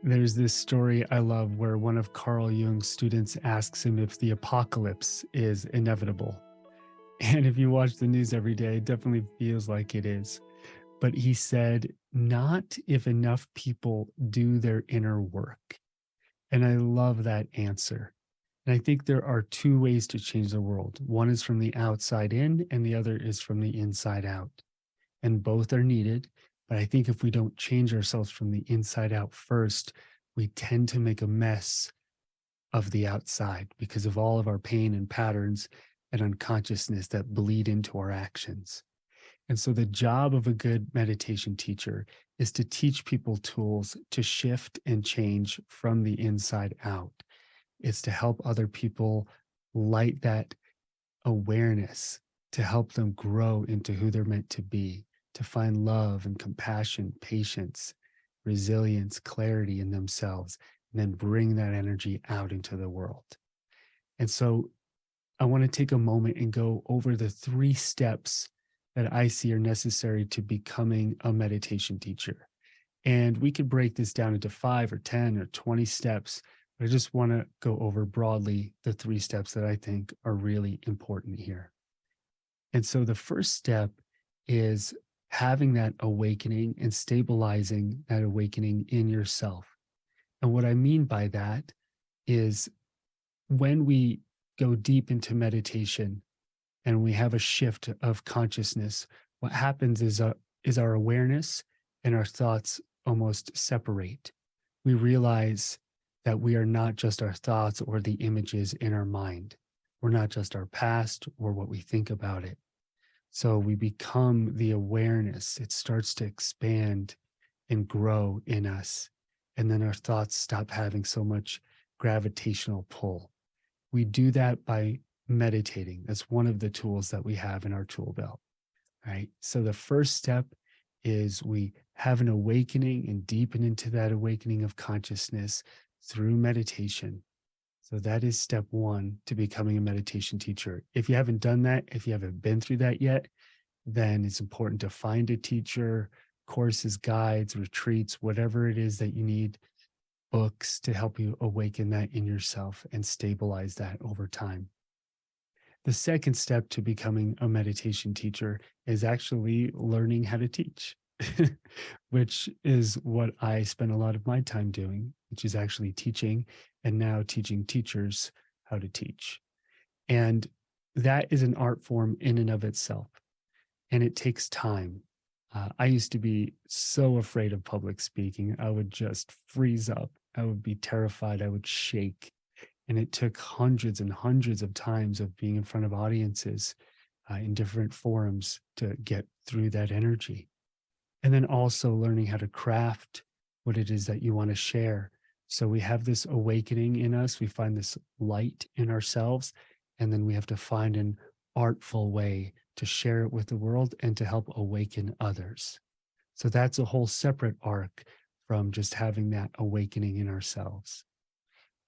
There's this story I love where one of Carl Jung's students asks him if the apocalypse is inevitable. And if you watch the news every day, it definitely feels like it is. But he said, not if enough people do their inner work. And I love that answer. And I think there are two ways to change the world. One is from the outside in, and the other is from the inside out. And both are needed. But I think if we don't change ourselves from the inside out first, we tend to make a mess of the outside because of all of our pain and patterns and unconsciousness that bleed into our actions. And so, the job of a good meditation teacher is to teach people tools to shift and change from the inside out. It's to help other people light that awareness, to help them grow into who they're meant to be, to find love and compassion, patience, resilience, clarity in themselves, and then bring that energy out into the world. And so I want to take a moment and go over the three steps that I see are necessary to becoming a meditation teacher. And we could break this down into 5 or 10 or 20 steps. But I just want to go over broadly the three steps that I think are really important here. And so the first step is having that awakening and stabilizing that awakening in yourself. And what I mean by that is when we go deep into meditation and we have a shift of consciousness, what happens is our awareness and our thoughts almost separate. We realize that we are not just our thoughts or the images in our mind. We're not just our past or what we think about it. So we become the awareness. It starts to expand and grow in us. And then our thoughts stop having so much gravitational pull. We do that by meditating. That's one of the tools that we have in our tool belt, right? So the first step is we have an awakening and deepen into that awakening of consciousness through meditation. So that is step one to becoming a meditation teacher. If you haven't done that, if you haven't been through that yet, then it's important to find a teacher, courses, guides, retreats, whatever it is that you need, books to help you awaken that in yourself and stabilize that over time. The second step to becoming a meditation teacher is actually learning how to teach, which is what I spend a lot of my time doing, which is actually teaching and now teaching teachers how to teach. And that is an art form in and of itself. And it takes time. I used to be so afraid of public speaking. I would just freeze up. I would be terrified. I would shake. And it took hundreds and hundreds of times of being in front of audiences in different forums to get through that energy. And then also learning how to craft what it is that you want to share. So we have this awakening in us. We find this light in ourselves. And then we have to find an artful way to share it with the world and to help awaken others. So that's a whole separate arc from just having that awakening in ourselves.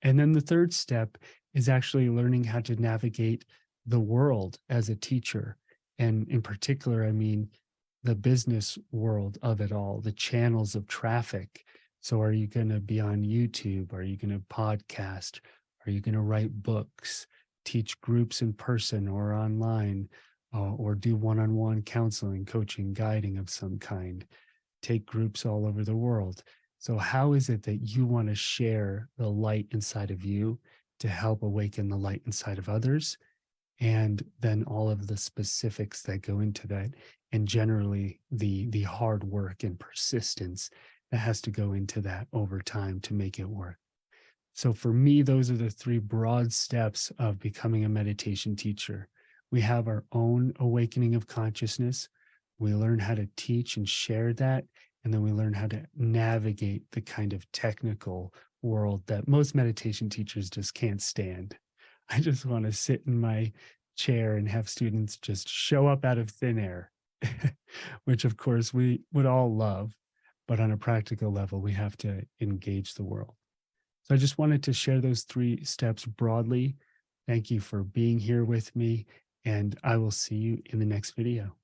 And then the third step is actually learning how to navigate the world as a teacher. And in particular, I mean, the business world of it all, the channels of traffic. So are you going to be on YouTube? Are you going to podcast? Are you going to write books, teach groups in person or online, or do one-on-one counseling, coaching, guiding of some kind, take groups all over the world? So how is it that you want to share the light inside of you to help awaken the light inside of others? And then all of the specifics that go into that, and generally the hard work and persistence that has to go into that over time to make it work. So for me, those are the three broad steps of becoming a meditation teacher. We have our own awakening of consciousness. We learn how to teach and share that. And then we learn how to navigate the kind of technical world that most meditation teachers just can't stand. I just want to sit in my chair and have students just show up out of thin air, which of course we would all love. But on a practical level, we have to engage the world. So I just wanted to share those three steps broadly. Thank you for being here with me, and I will see you in the next video.